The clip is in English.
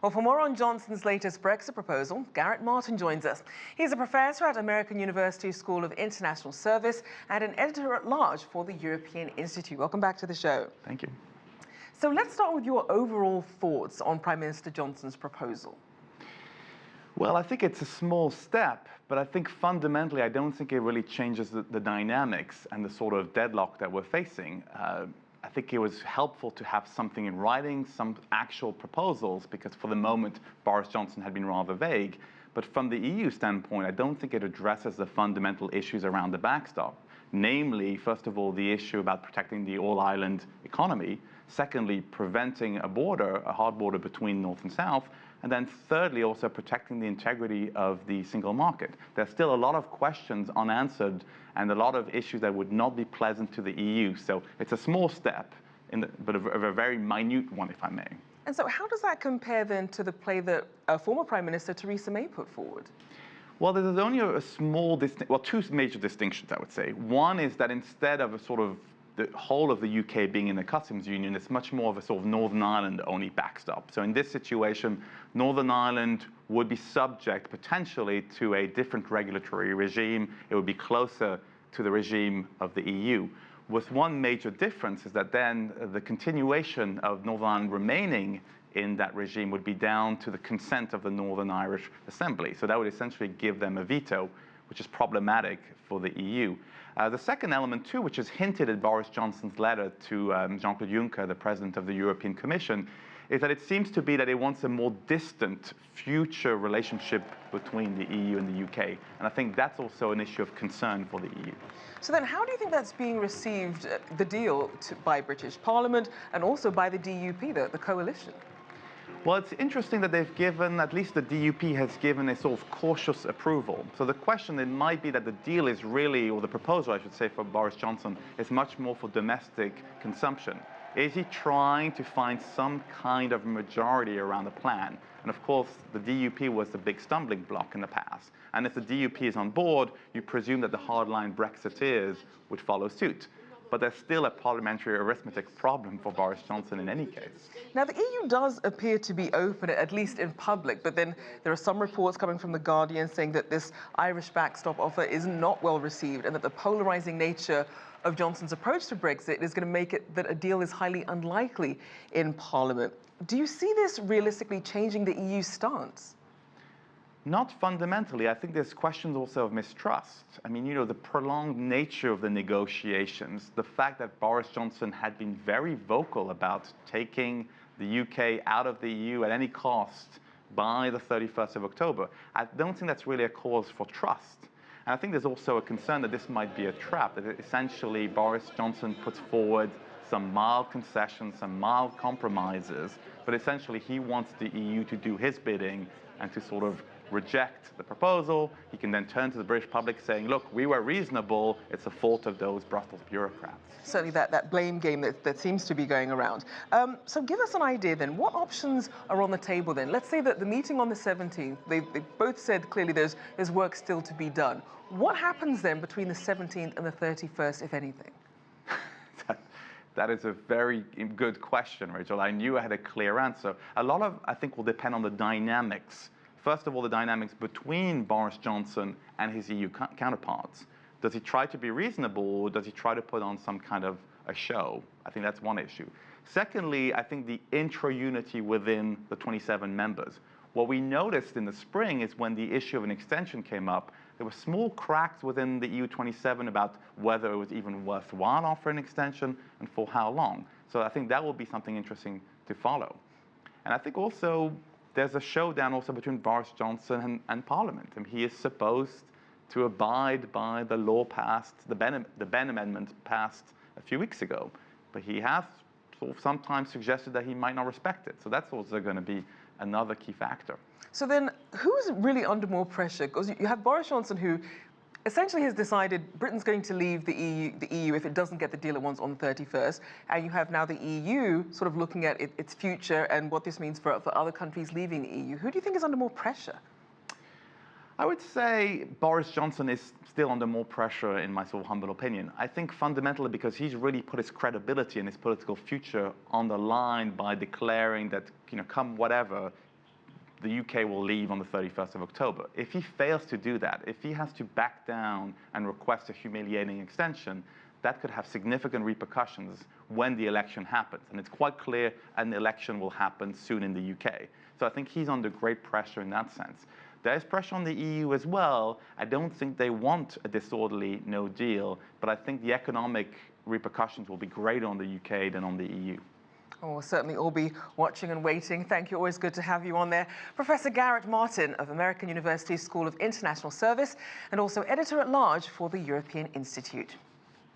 Well, for more on Johnson's latest Brexit proposal, Garret Martin joins us. He's a professor at American University School of International Service and an editor-at-large for the European Institute. Welcome back to the show. Thank you. So let's start with your overall thoughts on Prime Minister Johnson's proposal. Well, I think it's a small step, but I think fundamentally I don't think it really changes the dynamics and the sort of deadlock that we're facing. I think it was helpful to have something in writing, some actual proposals, because for the moment Boris Johnson had been rather vague. But from the EU standpoint, I don't think it addresses the fundamental issues around the backstop. Namely, first of all, the issue about protecting the all-island economy. Secondly, preventing a hard border between North and South. And then thirdly, also protecting the integrity of the single market. There's still a lot of questions unanswered and a lot of issues that would not be pleasant to the EU. So it's a small step, but of a very minute one, if I may. And so how does that compare then to the play that former Prime Minister Theresa May put forward? Well, there's only a small, two major distinctions, I would say. One is that instead of a sort of the whole of the UK being in the customs union, it's much more of a sort of Northern Ireland only backstop. So in this situation, Northern Ireland would be subject potentially to a different regulatory regime. It would be closer to the regime of the EU. With one major difference is that then the continuation of Northern Ireland remaining in that regime would be down to the consent of the Northern Irish Assembly. So that would essentially give them a veto, which is problematic for the EU. The second element, too, which is hinted at Boris Johnson's letter to Jean-Claude Juncker, the President of the European Commission, is that it seems to be that he wants a more distant future relationship between the EU and the UK. And I think that's also an issue of concern for the EU. So then how do you think that's being received, the deal, by British Parliament and also by the DUP, the coalition? Well, it's interesting that they've given, at least the DUP has given a sort of cautious approval. So the question, it might be that the deal is really, or the proposal, I should say, for Boris Johnson is much more for domestic consumption. Is he trying to find some kind of majority around the plan? And of course, the DUP was the big stumbling block in the past. And if the DUP is on board, you presume that the hardline Brexiteers would follow suit. But there's still a parliamentary arithmetic problem for Boris Johnson in any case. Now, the EU does appear to be open, at least in public, but then there are some reports coming from The Guardian saying that this Irish backstop offer is not well received and that the polarizing nature of Johnson's approach to Brexit is going to make it that a deal is highly unlikely in Parliament. Do you see this realistically changing the EU's stance? Not fundamentally. I think there's questions also of mistrust. I mean, you know, the prolonged nature of the negotiations, the fact that Boris Johnson had been very vocal about taking the UK out of the EU at any cost by the 31st of October, I don't think that's really a cause for trust. And I think there's also a concern that this might be a trap, that essentially Boris Johnson puts forward some mild concessions, some mild compromises, but essentially he wants the EU to do his bidding and to sort of reject the proposal. He can then turn to the British public saying, look, we were reasonable, it's the fault of those Brussels bureaucrats. Certainly that blame game that seems to be going around. So give us an idea then, what options are on the table then? Let's say that the meeting on the 17th, they both said clearly there's work still to be done. What happens then between the 17th and the 31st, if anything? That is a very good question, Rachel. I knew I had a clear answer. A lot of, I think, will depend on the dynamics. First of all, the dynamics between Boris Johnson and his EU counterparts. Does he try to be reasonable, or does he try to put on some kind of a show? I think that's one issue. Secondly, I think the intra-unity within the 27 members. What we noticed in the spring is when the issue of an extension came up, there were small cracks within the EU 27 about whether it was even worthwhile offering an extension and for how long. So I think that will be something interesting to follow. And I think also there's a showdown also between Boris Johnson and Parliament. And he is supposed to abide by the law passed, the Benn Amendment passed a few weeks ago. But he has sort of sometimes suggested that he might not respect it. So that's also going to be another key factor. So then who's really under more pressure? Because you have Boris Johnson, who essentially has decided Britain's going to leave the EU if it doesn't get the deal it wants on the 31st. And you have now the EU sort of looking at its future and what this means for other countries leaving the EU. Who do you think is under more pressure? I would say Boris Johnson is still under more pressure, in my sort of humble opinion. I think fundamentally because he's really put his credibility and his political future on the line by declaring that, you know, come whatever, the UK will leave on the 31st of October. If he fails to do that, if he has to back down and request a humiliating extension, that could have significant repercussions when the election happens. And it's quite clear an election will happen soon in the UK. So I think he's under great pressure in that sense. There's pressure on the EU as well. I don't think they want a disorderly no deal, but I think the economic repercussions will be greater on the UK than on the EU. Oh, we'll certainly all be watching and waiting. Thank you. Always good to have you on there. Professor Garret Martin of American University School of International Service and also editor-at-large for the European Institute.